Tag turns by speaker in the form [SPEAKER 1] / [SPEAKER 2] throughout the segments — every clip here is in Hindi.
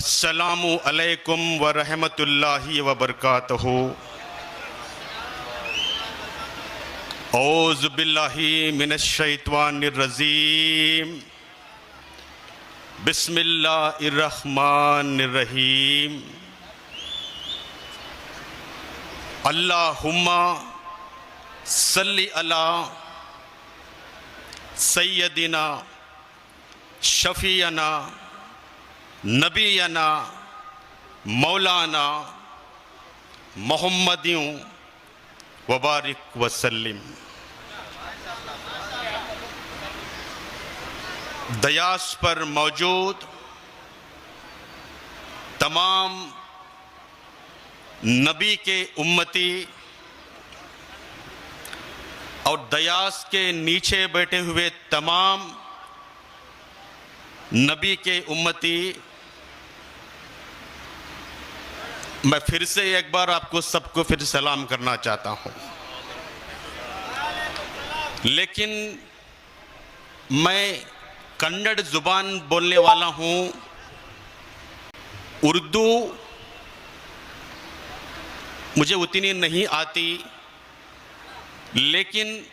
[SPEAKER 1] अस्सलामु अलैकुम व रहमतुल्लाहि व बरकातहू। औज़ु बिल्लाहि मिनश शैतानिर रजीम। बिस्मिल्लाहिर रहमानिर रहीम। अल्लाहुम्मा सल्लि अला सय्यदिना शफीअना नबीना मौलाना मोहम्मदियों वबारिक वसल्लिम। दयास पर मौजूद तमाम नबी के उम्मती और दयास के नीचे बैठे हुए तमाम नबी के उम्मती, मैं फिर से एक बार आपको सबको फिर सलाम करना चाहता हूं। लेकिन मैं कन्नड़ जुबान बोलने वाला हूं, उर्दू मुझे उतनी नहीं आती, लेकिन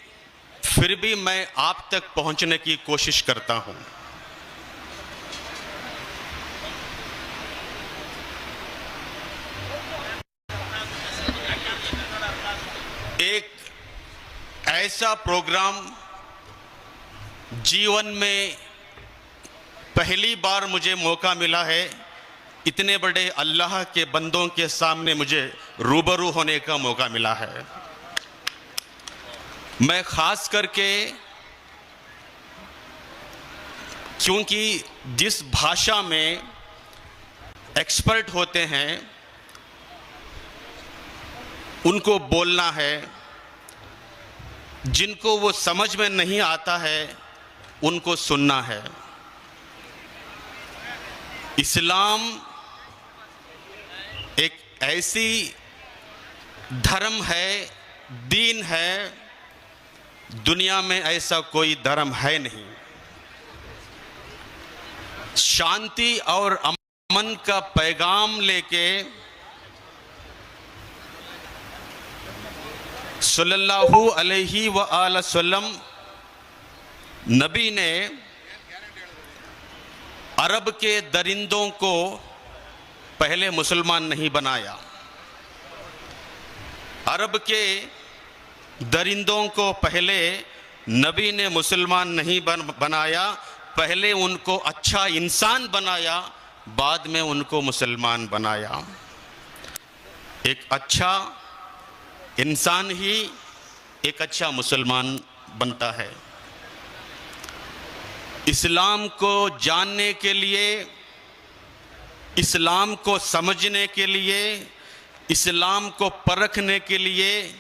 [SPEAKER 1] फिर भी मैं आप तक पहुंचने की कोशिश करता हूं। एक ऐसा प्रोग्राम जीवन में पहली बार मुझे मौका मिला है, इतने बड़े अल्लाह के बंदों के सामने मुझे रूबरू होने का मौका मिला है। मैं खास करके, क्योंकि जिस भाषा में एक्सपर्ट होते हैं उनको बोलना है, जिनको वो समझ में नहीं आता है उनको सुनना है। इस्लाम एक ऐसी धर्म है, दीन है, दुनिया में ऐसा कोई धर्म है नहीं। शांति और अमन का पैगाम लेके सल्लल्लाहु अलैहि व आला वसल्लम नबी ने अरब के दरिंदों को पहले मुसलमान नहीं बनाया। अरब के दरिंदों को पहले नबी ने मुसलमान नहीं बनाया, पहले उनको अच्छा इंसान बनाया, बाद में उनको मुसलमान बनाया। एक अच्छा इंसान ही एक अच्छा मुसलमान बनता है। इस्लाम को जानने के लिए, इस्लाम को समझने के लिए, इस्लाम को परखने के लिए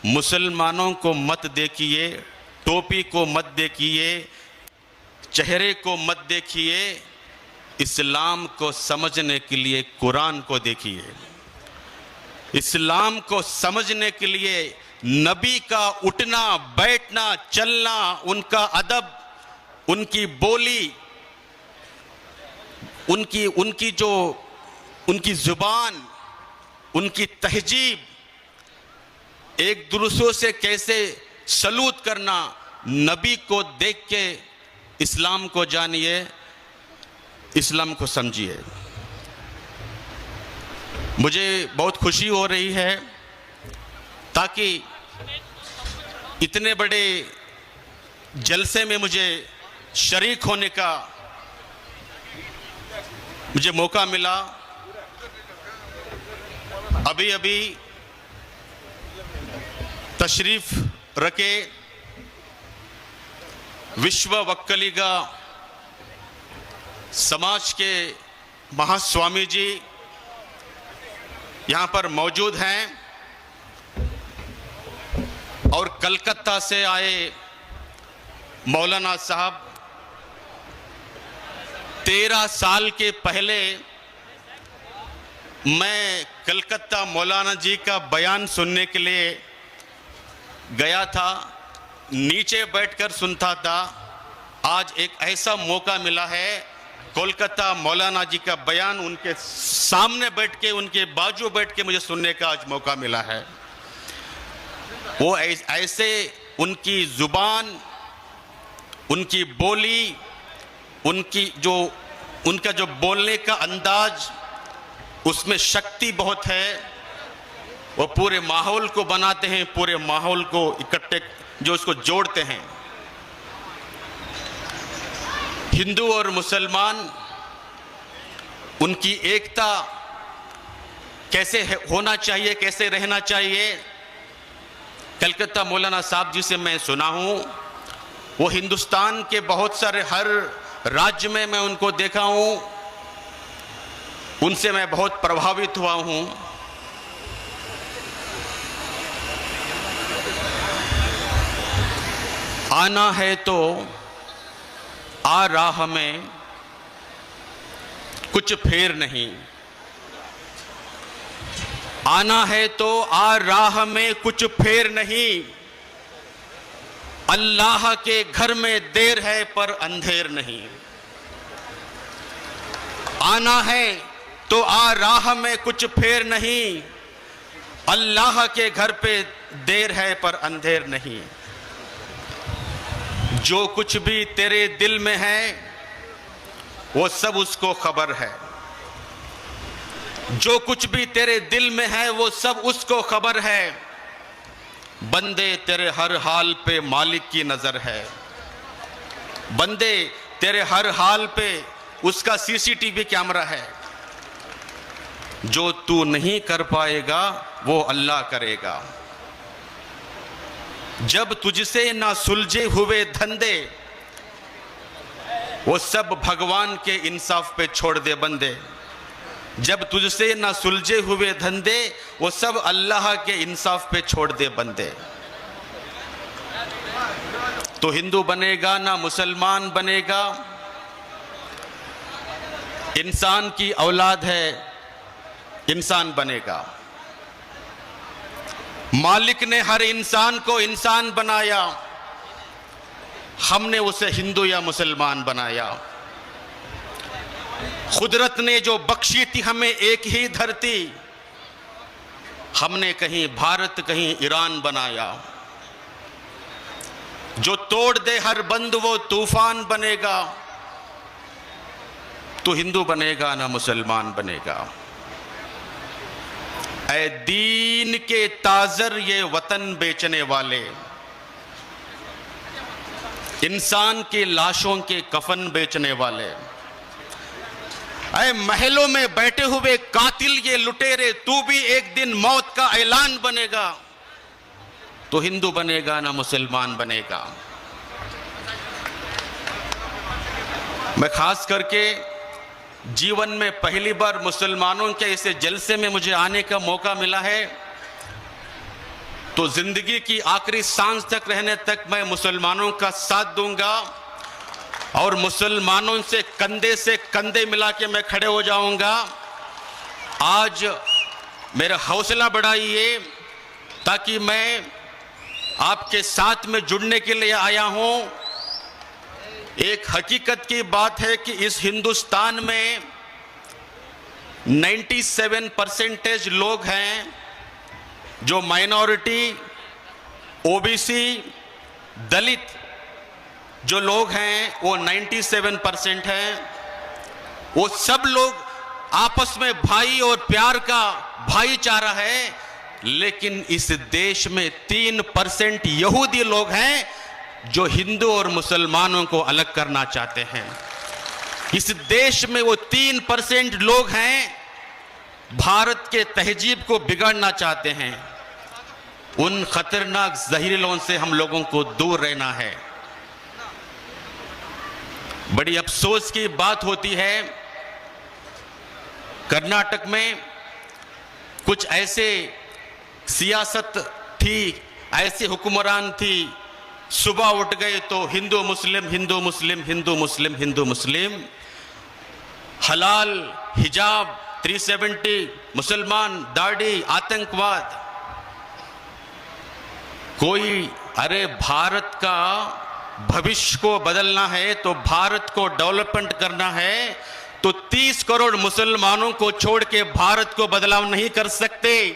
[SPEAKER 1] मुसलमानों को मत देखिए, टोपी को मत देखिए, चेहरे को मत देखिए। इस्लाम को समझने के लिए कुरान को देखिए। इस्लाम को समझने के लिए नबी का उठना बैठना चलना, उनका अदब, उनकी बोली, उनकी जुबान, उनकी तहजीब, एक दूसरों से कैसे सलूट करना, नबी को देख के इस्लाम को जानिए, इस्लाम को समझिए। मुझे बहुत खुशी हो रही है ताकि इतने बड़े जलसे में मुझे शरीक होने का मुझे मौका मिला। अभी अभी तशरीफ रखे विश्व वक्कलिगा समाज के महास्वामी जी यहाँ पर मौजूद हैं, और कलकत्ता से आए मौलाना साहब 13 साल के पहले मैं कलकत्ता मौलाना जी का बयान सुनने के लिए गया था, नीचे बैठकर सुनता था। आज एक ऐसा मौका मिला है कोलकाता मौलाना जी का बयान उनके सामने बैठ के, उनके बाजू बैठ के मुझे सुनने का आज मौका मिला है। वो ऐसे उनकी जुबान, उनकी बोली, उनका जो बोलने का अंदाज, उसमें शक्ति बहुत है। वो पूरे माहौल को बनाते हैं, पूरे माहौल को इकट्ठे, जो उसको जोड़ते हैं। हिंदू और मुसलमान, उनकी एकता कैसे होना चाहिए, कैसे रहना चाहिए, कलकत्ता मौलाना साहब जी से मैं सुना हूं। वो हिंदुस्तान के बहुत सारे हर राज्य में मैं उनको देखा हूं, उनसे मैं बहुत प्रभावित हुआ हूं। आना है तो आ राह में कुछ फेर नहीं, आना है तो आ राह में कुछ फेर नहीं, अल्लाह के घर में देर है पर अंधेर नहीं। आना है तो आ राह में कुछ फेर नहीं, अल्लाह के घर पे देर है पर अंधेर नहीं। जो कुछ भी तेरे दिल में है वो सब उसको खबर है, जो कुछ भी तेरे दिल में है वो सब उसको खबर है। बंदे तेरे हर हाल पे मालिक की नजर है, बंदे तेरे हर हाल पे उसका सीसीटीवी कैमरा है। जो तू नहीं कर पाएगा वो अल्लाह करेगा। जब तुझसे ना सुलझे हुए धंधे वो सब भगवान के इंसाफ पे छोड़ दे बंदे। जब तुझसे ना सुलझे हुए धंधे वो सब अल्लाह के इंसाफ पे छोड़ दे बंदे। तो हिंदू बनेगा ना मुसलमान बनेगा, इंसान की औलाद है, इंसान बनेगा। मालिक ने हर इंसान को इंसान बनाया, हमने उसे हिंदू या मुसलमान बनाया। कुदरत ने जो बख्शी थी हमें एक ही धरती, हमने कहीं भारत कहीं ईरान बनाया। जो तोड़ दे हर बंद वो तूफान बनेगा। तो हिंदू बनेगा ना मुसलमान बनेगा। ऐ दीन के ताजर ये वतन बेचने वाले, इंसान के लाशों के कफन बेचने वाले, ऐ महलों में बैठे हुए कातिल ये लुटेरे, तू भी एक दिन मौत का ऐलान बनेगा। तो हिंदू बनेगा ना मुसलमान बनेगा। मैं खास करके जीवन में पहली बार मुसलमानों के ऐसे जलसे में मुझे आने का मौका मिला है, तो जिंदगी की आखिरी सांस तक रहने तक मैं मुसलमानों का साथ दूंगा और मुसलमानों से कंधे मिला के मैं खड़े हो जाऊंगा। आज मेरा हौसला बढ़ाइए ताकि मैं आपके साथ में जुड़ने के लिए आया हूं। एक हकीकत की बात है कि इस हिंदुस्तान में 97% लोग हैं जो माइनॉरिटी, ओबीसी, दलित जो लोग हैं वो 97% हैं। वो सब लोग आपस में भाई और प्यार का भाईचारा है, लेकिन इस देश में 3% यहूदी लोग हैं जो हिंदू और मुसलमानों को अलग करना चाहते हैं। इस देश में वो 3% लोग हैं भारत के तहजीब को बिगाड़ना चाहते हैं। उन खतरनाक जहरीलों से हम लोगों को दूर रहना है। बड़ी अफसोस की बात होती है, कर्नाटक में कुछ ऐसे सियासत थी, ऐसे हुक्मरान थी, सुबह उठ गए तो हिंदू मुस्लिम हिंदू मुस्लिम हिंदू मुस्लिम हिंदू मुस्लिम, हलाल, हिजाब, 370, मुसलमान, दाढ़ी, आतंकवाद। कोई अरे भारत का भविष्य को बदलना है, तो भारत को डेवलपमेंट करना है, तो 30 करोड़ मुसलमानों को छोड़ के भारत को बदलाव नहीं कर सकते।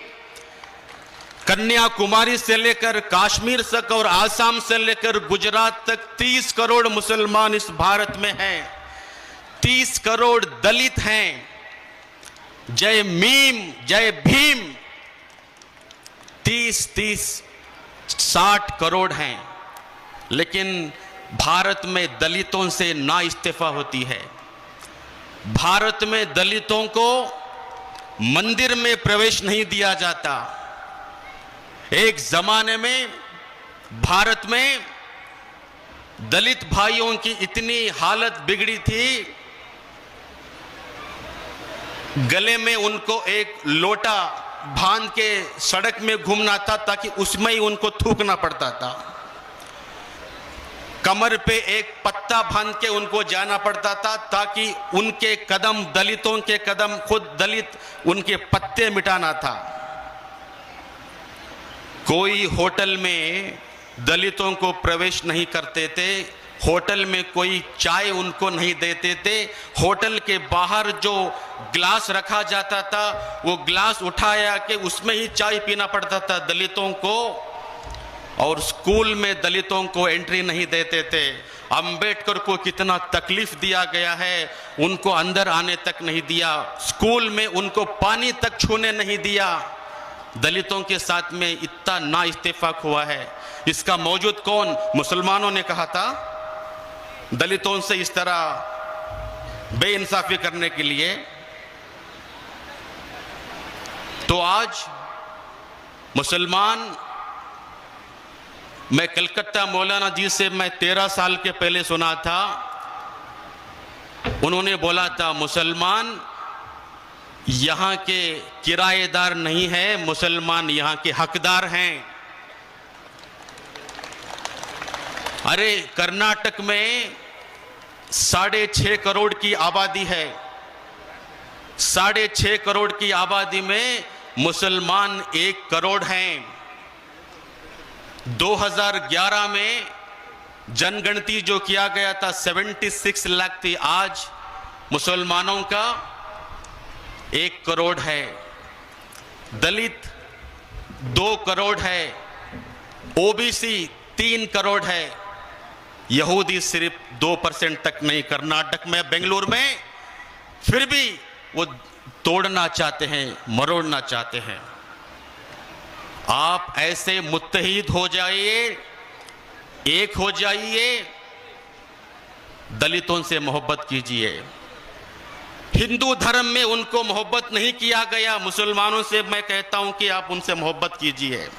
[SPEAKER 1] कन्याकुमारी से लेकर कश्मीर तक और आसाम से लेकर गुजरात तक 30 करोड़ मुसलमान इस भारत में हैं। 30 करोड़ दलित हैं। जय मीम जय भीम 60 करोड़ हैं। लेकिन भारत में दलितों से ना इस्तीफा होती है। भारत में दलितों को मंदिर में प्रवेश नहीं दिया जाता। एक जमाने में भारत में दलित भाइयों की इतनी हालत बिगड़ी थी, गले में उनको एक लोटा बांध के सड़क में घूमना था ताकि उसमें ही उनको थूकना पड़ता था। कमर पे एक पत्ता बांध के उनको जाना पड़ता था ताकि उनके कदम, दलितों के कदम, खुद दलित उनके पत्ते मिटाना था। कोई होटल में दलितों को प्रवेश नहीं करते थे। होटल में कोई चाय उनको नहीं देते थे। होटल के बाहर जो ग्लास रखा जाता था वो ग्लास उठाया कि उसमें ही चाय पीना पड़ता था दलितों को। और स्कूल में दलितों को एंट्री नहीं देते थे। अंबेडकर को कितना तकलीफ दिया गया है, उनको अंदर आने तक नहीं दिया। स्कूल में उनको पानी तक छूने नहीं दिया। दलितों के साथ में इतना ना इत्तेफाक हुआ है। इसका मौजूद कौन? मुसलमानों ने कहा था दलितों से इस तरह बेइंसाफी करने के लिए। तो आज मुसलमान, मैं कलकत्ता मौलाना जी से मैं 13 साल के पहले सुना था, उन्होंने बोला था मुसलमान यहां के किराएदार नहीं है, मुसलमान यहां के हकदार हैं। अरे कर्नाटक में 6.5 करोड़ की आबादी है। 6.5 करोड़ की आबादी में मुसलमान 1 करोड़ हैं। 2011 में जनगणति जो किया गया था 76 लाख थी, आज मुसलमानों का 1 करोड़ है। दलित 2 करोड़ है। ओबीसी 3 करोड़ है। यहूदी सिर्फ 2% तक नहीं। कर्नाटक में, बेंगलुरु में फिर भी वो तोड़ना चाहते हैं, मरोड़ना चाहते हैं। आप ऐसे मुत्तहिद हो जाइए, एक हो जाइए, दलितों से मोहब्बत कीजिए। हिंदू धर्म में उनको मोहब्बत नहीं किया गया, मुसलमानों से मैं कहता हूं कि आप उनसे मोहब्बत कीजिए।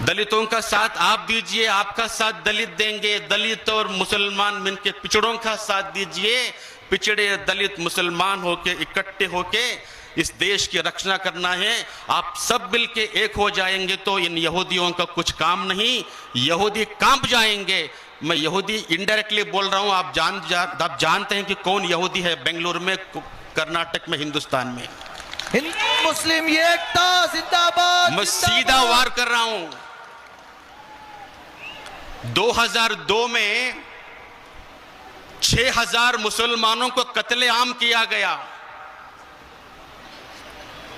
[SPEAKER 1] दलितों का साथ आप दीजिए, आपका साथ दलित देंगे। दलित और मुसलमान मिलकर पिछड़ों का साथ दीजिए। पिछड़े दलित मुसलमान होके इकट्ठे होके इस देश की रक्षा करना है। आप सब मिलके एक हो जाएंगे तो इन यहूदियों का कुछ काम नहीं, यहूदी कांप जाएंगे। मैं यहूदी इनडायरेक्टली बोल रहा हूं, आप जानते हैं कि कौन यहूदी है बेंगलुरु में, कर्नाटक में, हिंदुस्तान में।
[SPEAKER 2] हिंदू मुस्लिम एकता जिंदाबाद।
[SPEAKER 1] मैं सीधा वार कर रहा हूं। 2002 में 6000 मुसलमानों को कत्लेआम किया गया।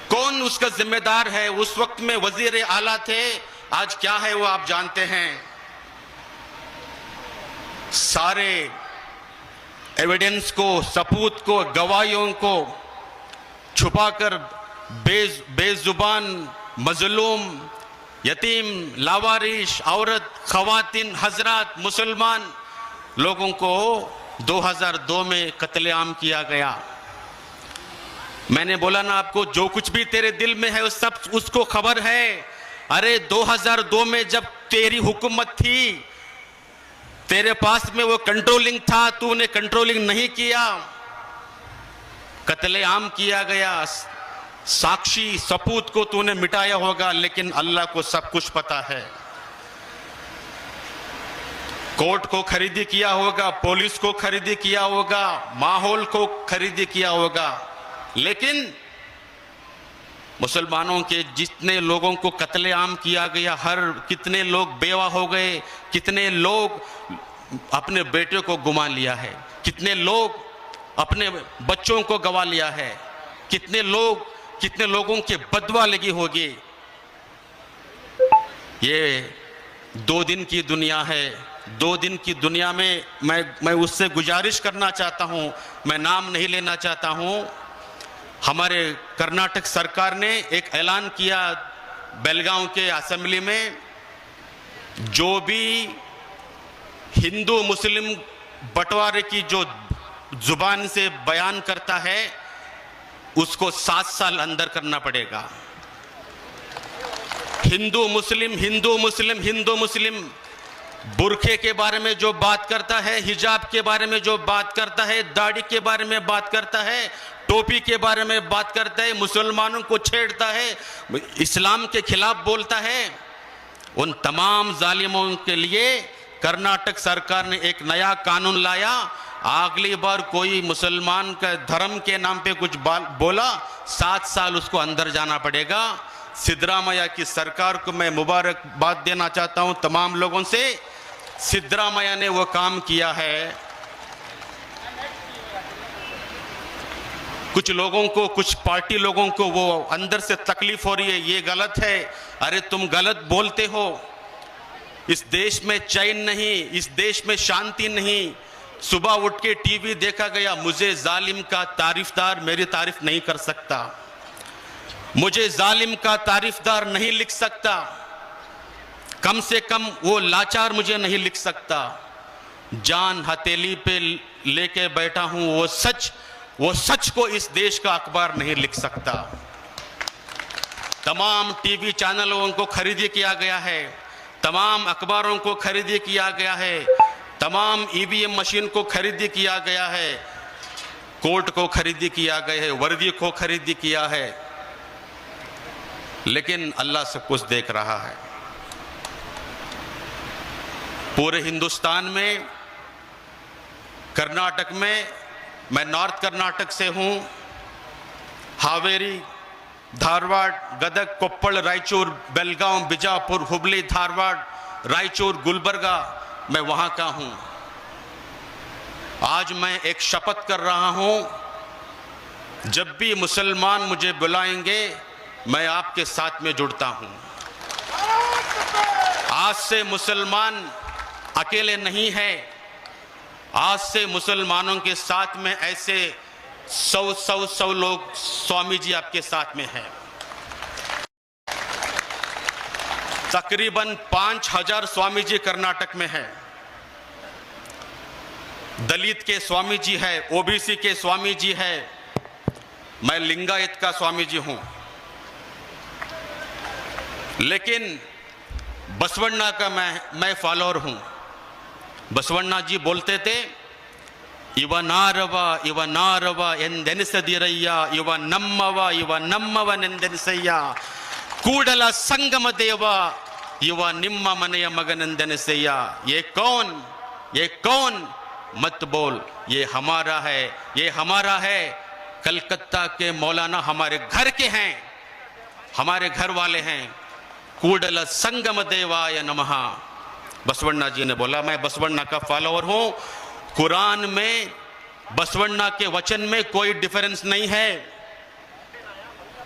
[SPEAKER 1] कौन उसका जिम्मेदार है? उस वक्त में वजीर आला थे, आज क्या है वो आप जानते हैं। सारे एविडेंस को, सबूत को, गवाहियों को छुपाकर बेजुबान, मजलूम, यतीम, लावारिश, औरत, खवातीन, हजरात, मुसलमान लोगों को 2002 में कत्लेआम किया गया। मैंने बोला ना आपको, जो कुछ भी तेरे दिल में है उस सब उसको खबर है। अरे 2002 में जब तेरी हुकूमत थी, तेरे पास में वो कंट्रोलिंग था, तूने कंट्रोलिंग नहीं किया, कत्लेआम किया गया। साक्षी सबूत को तूने मिटाया होगा, लेकिन अल्लाह को सब कुछ पता है। कोर्ट को खरीदी किया होगा, पुलिस को खरीदी किया होगा, माहौल को खरीदी किया होगा, लेकिन मुसलमानों के जितने लोगों को कत्लेआम किया गया, कितने लोग बेवा हो गए, कितने लोग अपने बेटे को गुमा लिया है, कितने लोग अपने बच्चों को गवा लिया है, कितने लोगों के बदवा लगी होगी। ये 2 दिन की दुनिया है। 2 दिन की दुनिया में मैं उससे गुजारिश करना चाहता हूं, मैं नाम नहीं लेना चाहता हूं। हमारे कर्नाटक सरकार ने एक ऐलान किया बेलगांव के असेंबली में, जो भी हिंदू मुस्लिम बंटवारे की जो जुबान से बयान करता है उसको 7 साल अंदर करना पड़ेगा। हिंदू मुस्लिम हिंदू मुस्लिम हिंदू मुस्लिम बुरखे के बारे में जो बात करता है, हिजाब के बारे में जो बात करता है, दाढ़ी के बारे में बात करता है, टोपी के बारे में बात करता है, मुसलमानों को छेड़ता है, इस्लाम के खिलाफ बोलता है, उन तमाम जालिमों के लिए कर्नाटक सरकार ने एक नया कानून लाया। अगली बार कोई मुसलमान का धर्म के नाम पे कुछ बोला, 7 साल उसको अंदर जाना पड़ेगा। सिद्धरामैया की सरकार को मैं मुबारकबाद देना चाहता हूं तमाम लोगों से। सिद्धरामैया ने वो काम किया है। कुछ लोगों को, कुछ पार्टी लोगों को वो अंदर से तकलीफ हो रही है, ये गलत है, अरे तुम गलत बोलते हो, इस देश में चैन नहीं, इस देश में शांति नहीं। सुबह उठ के टीवी देखा गया, मुझे जालिम का तारीफदार मेरी तारीफ नहीं कर सकता, मुझे जालिम का तारीफदार नहीं लिख सकता, कम से कम वो लाचार मुझे नहीं लिख सकता। जान हथेली पे लेके बैठा हूं, वो सच को इस देश का अखबार नहीं लिख सकता। तमाम टीवी चैनलों को खरीदी किया गया है, तमाम अखबारों को खरीदी किया गया है, तमाम ईवीएम मशीन को खरीदी किया गया है, कोर्ट को खरीदी किया गया है, वर्दी को खरीदी किया है, लेकिन अल्लाह सब कुछ देख रहा है। पूरे हिंदुस्तान में, कर्नाटक में, मैं नॉर्थ कर्नाटक से हूं, हावेरी, धारवाड़, गदग, कोप्पल, रायचूर, बेलगांव, बिजापुर, हुबली, धारवाड़, रायचूर, गुलबर्गा, मैं वहां का हूं। आज मैं एक शपथ कर रहा हूं, जब भी मुसलमान मुझे बुलाएंगे मैं आपके साथ में जुड़ता हूं। आज से मुसलमान अकेले नहीं है, आज से मुसलमानों के साथ में ऐसे 100 लोग स्वामी जी आपके साथ में हैं। तकरीबन 5000 स्वामी जी कर्नाटक में है। दलित के स्वामी जी है, ओबीसी के स्वामी जी है, मैं लिंगायत का स्वामी जी हूं। लेकिन बसवण्णा का मैं फॉलोअर हूं। बसवण्णा जी बोलते थे, इव नारव ಎಂದೆನಿಸದಿರಯ್ಯ, ಇವ ನಮ್ಮವನೆಂದೆನಿಸಯ್ಯ, ಕೂಡಲ ಸಂಗಮ ದೇವ, ಇವ ನಿಮ್ಮ ಮನೆಯ ಮಗನೆಂದೆನಿಸಯ್ಯ। ये कौन मत बोल, ये हमारा है। कलकत्ता के मौलाना हमारे घर के हैं, हमारे घर वाले हैं। कूडल संगम देवाय नमः, बसवण्णा जी ने बोला। मैं बसवण्णा का फॉलोअर हूं। कुरान में बसवण्णा के वचन में कोई डिफरेंस नहीं है।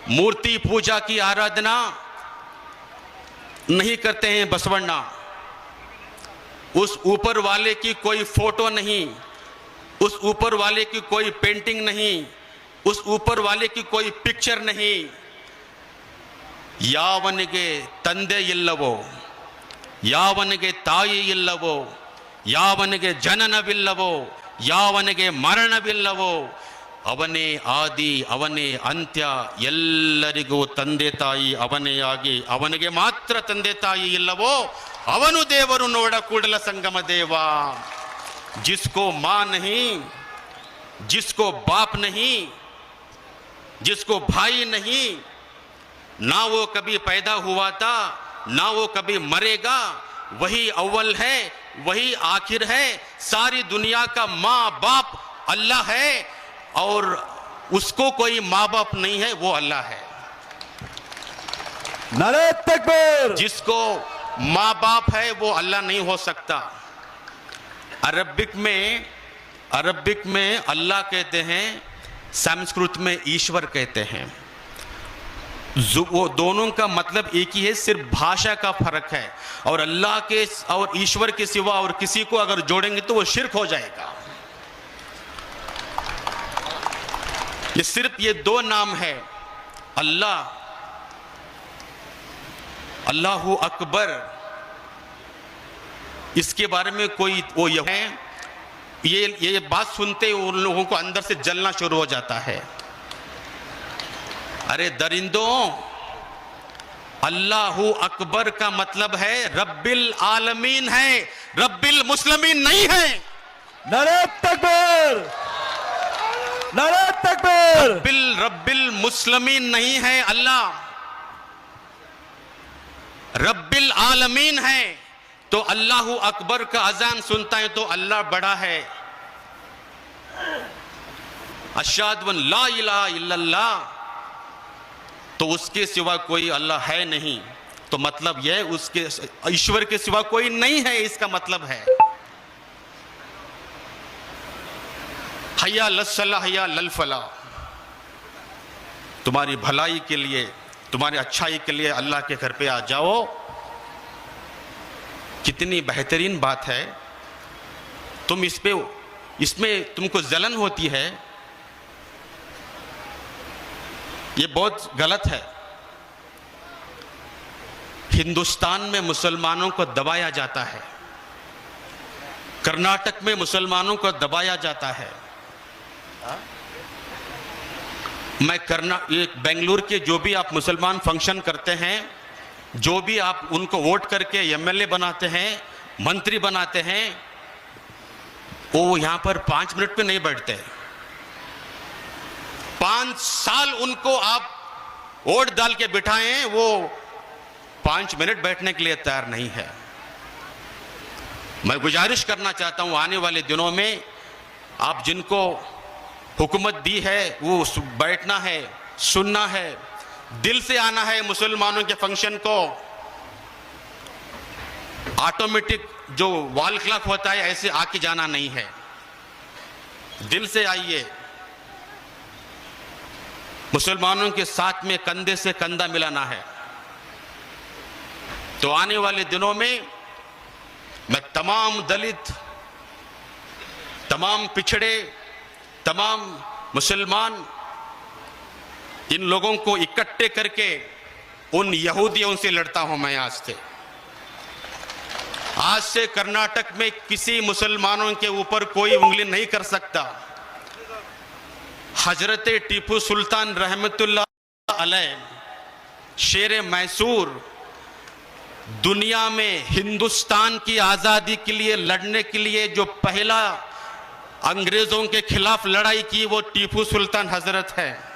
[SPEAKER 1] मूर्ति पूजा की आराधना नहीं करते हैं बसवण्णा। उस ऊपर वाले की कोई फोटो नहीं, उस ऊपर वाले की कोई पेंटिंग नहीं, उस ऊपर वाले की कोई पिक्चर नहीं। ಯಾವನಿಗೆ ತಂದೆ ಇಲ್ಲವೋ, ಯಾವನಿಗೆ ತಾಯಿ ಇಲ್ಲವೋ, ಯಾವನಿಗೆ ಜನನವಿಲ್ಲವೋ, ಯಾವನಿಗೆ ಮರಣವಿಲ್ಲವೋ, ಅವನೇ ಆದಿ, ಅವನೇ ಅಂತ್ಯ, ಎಲ್ಲರಿಗೂ ತಂದೆ ತಾಯಿ ಅವನೇ ಆಗಿ ಅವನಿಗೆ ಮಾತ್ರ ತಂದೆ ತಾಯಿ ಇಲ್ಲವೋ ಅವನು ದೇವರು ನೋಡ ಕೂಡಲ ಸಂಗಮ ದೇವ। जिसको मां नहीं, जिसको बाप नहीं, जिसको भाई नहीं, ना वो कभी पैदा हुआ था, ना वो कभी मरेगा, वही अव्वल है, वही आखिर है। सारी दुनिया का माँ बाप अल्लाह है, और उसको कोई माँ बाप नहीं है, वो अल्लाह है।
[SPEAKER 3] नारे तकबीर।
[SPEAKER 1] जिसको माँ बाप है वो अल्लाह नहीं हो सकता। अरबिक में अल्लाह कहते हैं, संस्कृत में ईश्वर कहते हैं। वो दोनों का मतलब एक ही है, सिर्फ भाषा का फर्क है। और अल्लाह के और ईश्वर के सिवा और किसी को अगर जोड़ेंगे तो वो शिर्क हो जाएगा। ये सिर्फ ये दो नाम है, अल्लाह, अल्लाहु अकबर। इसके बारे में कोई वो ये बात सुनते ही उन लोगों को अंदर से जलना शुरू हो जाता है। अरे दरिंदों, अल्लाहु अकबर का मतलब है रब्बिल आलमीन है, रब्बिल मुस्लिमीन नहीं है।
[SPEAKER 3] नारे तकबीर। नारे तकबीर।
[SPEAKER 1] रब्बिल मुस्लिमीन नहीं है, अल्लाह रब्बिल आलमीन है। तो अल्लाहु अकबर का अजान सुनता है तो अल्लाह बड़ा है। अशहदु अन ला इलाहा इल्लल्लाह, तो उसके सिवा कोई अल्लाह है नहीं। तो मतलब यह उसके ईश्वर के सिवा कोई नहीं है, इसका मतलब है। हय्या लस्सलाह हय्या लल फलाह, तुम्हारी भलाई के लिए, तुम्हारी अच्छाई के लिए अल्लाह के घर पे आ जाओ। कितनी बेहतरीन बात है। तुम इसमें तुमको जलन होती है, ये बहुत गलत है। हिंदुस्तान में मुसलमानों को दबाया जाता है, कर्नाटक में मुसलमानों को दबाया जाता है। ये बेंगलुरु के जो भी आप मुसलमान फंक्शन करते हैं, जो भी आप उनको वोट करके एमएलए बनाते हैं, मंत्री बनाते हैं, वो यहां पर 5 मिनट पे नहीं बैठते। 5 साल उनको आप वोट डाल के बिठाएं, वो 5 मिनट बैठने के लिए तैयार नहीं है। मैं गुजारिश करना चाहता हूं, आने वाले दिनों में आप जिनको हुकूमत दी है वो बैठना है, सुनना है, दिल से आना है। मुसलमानों के फंक्शन को ऑटोमेटिक जो वॉल क्लॉक होता है ऐसे आके जाना नहीं है, दिल से आइए। मुसलमानों के साथ में कंधे से कंधा मिलाना है। तो आने वाले दिनों में मैं तमाम दलित, तमाम पिछड़े, तमाम मुसलमान, इन लोगों को इकट्ठे करके उन यहूदियों से लड़ता हूं मैं आज से कर्नाटक में किसी मुसलमानों के ऊपर कोई उंगली नहीं कर सकता। हजरत टीपू सुल्तान रहमतुल्लाह अलैह, शेर मैसूर, दुनिया में हिंदुस्तान की आजादी के लिए लड़ने के लिए जो पहला अंग्रेजों के खिलाफ लड़ाई की वो टीपू सुल्तान हजरत है।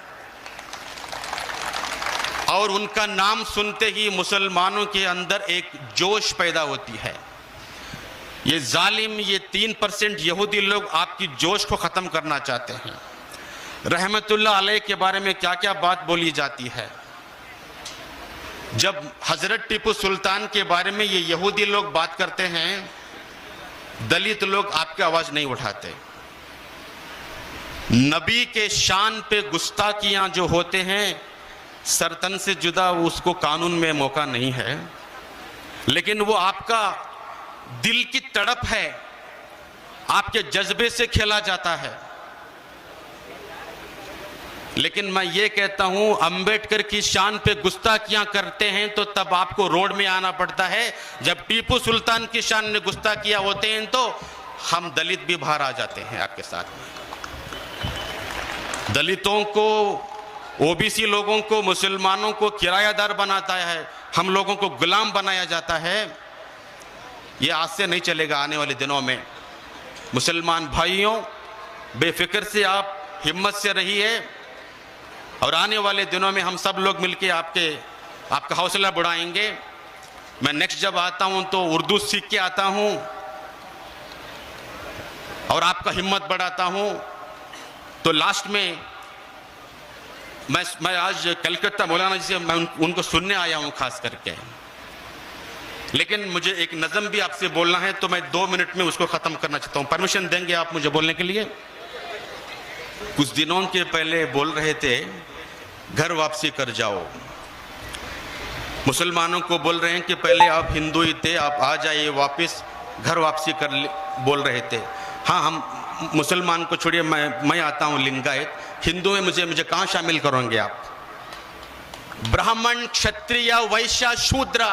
[SPEAKER 1] और उनका नाम सुनते ही मुसलमानों के अंदर एक जोश पैदा होती है। ये जालिम, ये 3% यहूदी लोग आपकी जोश को ख़त्म करना चाहते हैं। रहमतुल्लाह अलैह के बारे में क्या क्या बात बोली जाती है। जब हजरत टीपू सुल्तान के बारे में ये यहूदी लोग बात करते हैं, दलित लोग आपकी आवाज़ नहीं उठाते। नबी के शान पे गुस्ताखियाँ जो होते हैं, सरतन से जुदा उसको कानून में मौका नहीं है, लेकिन वो आपका दिल की तड़प है, आपके जज्बे से खेला जाता है। लेकिन मैं ये कहता हूं, अंबेडकर की शान पे गुस्ताखियां करते हैं तो तब आपको रोड में आना पड़ता है। जब टीपू सुल्तान की शान में गुस्ताखियां होते हैं तो हम दलित भी बाहर आ जाते हैं आपके साथ में। दलितों को, ओबीसी लोगों को, मुसलमानों को किरायादार बनाता है, हम लोगों को गुलाम बनाया जाता है। ये आज से नहीं चलेगा, आने वाले दिनों में। मुसलमान भाइयों, बेफिक्र से आप हिम्मत से रहिए और आने वाले दिनों में हम सब लोग मिलके आपका हौसला बढ़ाएंगे। मैं नेक्स्ट जब आता हूं तो उर्दू सीख के आता हूं और आपका हिम्मत बढ़ाता हूं। तो लास्ट में मैं आज कलकत्ता मौलाना जी से मैं उनको सुनने आया हूं खास करके, लेकिन मुझे एक नज़म भी आपसे बोलना है, तो मैं 2 मिनट में उसको ख़त्म करना चाहता हूं। परमिशन देंगे आप मुझे बोलने के लिए? कुछ दिनों के पहले बोल रहे थे घर वापसी कर जाओ, मुसलमानों को बोल रहे हैं कि पहले आप हिंदू ही थे, आप आ जाइए वापस, घर वापसी बोल रहे थे। हाँ, हम मुसलमान को छोड़िए, मैं आता हूँ लिंगायत, हिंदू में मुझे कहाँ शामिल करोगे आप? ब्राह्मण, क्षत्रिय, वैश्य, शूद्र,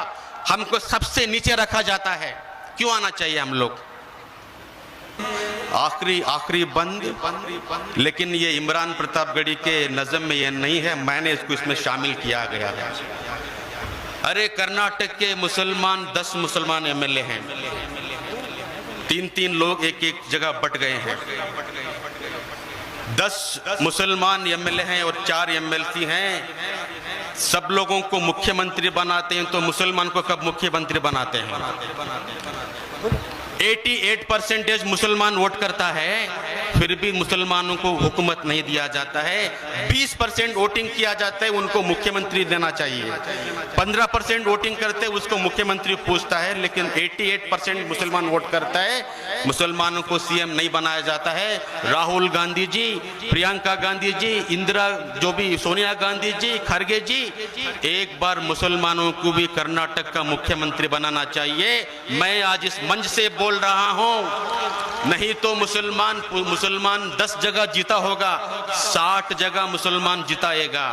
[SPEAKER 1] हमको सबसे नीचे रखा जाता है, क्यों आना चाहिए हम लोग? आखिरी बंद। लेकिन ये इमरान प्रतापगढ़ी के नज़म में ये नहीं है, मैंने इसमें शामिल किया गया है। अरे कर्नाटक के मुसलमान 10 मुसलमान एमएलए हैं, 3 लोग एक जगह बट गए हैं। 10 मुसलमान एमएलए हैं और 4 एमएलसी हैं। सब लोगों को मुख्यमंत्री बनाते हैं, तो मुसलमान को कब मुख्यमंत्री बनाते हैं? 88% मुसलमान वोट करता है, फिर भी मुसलमानों को हुकूमत नहीं दिया जाता है। 20% वोटिंग किया जाता है, उनको मुख्यमंत्री देना चाहिए। 15% वोटिंग करते हैं, उसको मुख्यमंत्री पूछता है, लेकिन 88% मुसलमान वोट करता है, मुसलमानों को सीएम नहीं बनाया जाता है। राहुल गांधी जी, प्रियंका गांधी जी, इंदिरा जो भी, सोनिया गांधी जी, खरगे जी, एक बार मुसलमानों को भी कर्नाटक का मुख्यमंत्री बनाना चाहिए। मैं आज इस मंच से बोल रहा हूं, नहीं तो मुसलमान 10 जगह जीता होगा, 60 जगह मुसलमान जिताएगा।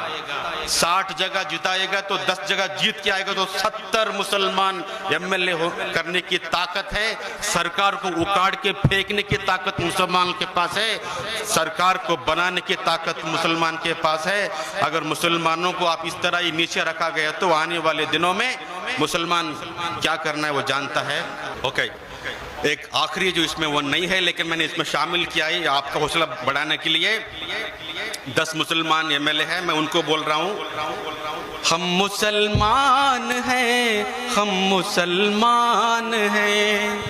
[SPEAKER 1] 60 जगह जिताएगा तो 10 जगह जीत के आएगा, तो 70 मुसलमान एमएलए करने की ताकत है। सरकार को उखाड़ के फेंकने की ताकत मुसलमान के पास है, सरकार को बनाने की ताकत मुसलमान के पास है। अगर मुसलमानों को आप इस तरह ही नीचे रखा गया तो आने वाले दिनों में मुसलमान क्या करना है वो जानता है। ओके, एक आखिरी जो इसमें वो नहीं है, लेकिन मैंने इसमें शामिल किया है आपका हौसला बढ़ाने के लिए। 10 मुसलमान एमएलए हैं, मैं उनको बोल रहा हूं, हम मुसलमान हैं, हम मुसलमान हैं,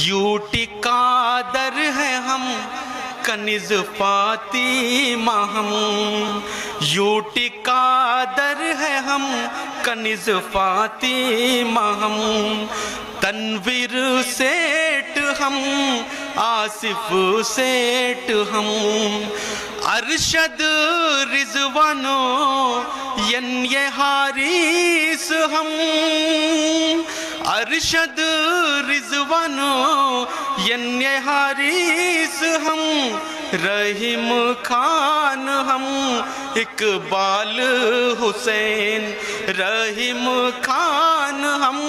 [SPEAKER 1] यूटी कादर है हम, कनिज फातिमा हम, यूटी कादर है हम, कनिज फातिमा हम, तनवीर सेठ हम, आसिफ सेठ हम, अरशद रिजवानो ये हारिस हम, अरशद रिजवानो ये हारिस हम, रहीम खान हम, इकबाल हुसैन, रहीम खान हम,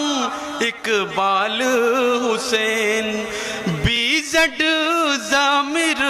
[SPEAKER 1] इकबाल हुसैन, बीज़ड ज़ामिर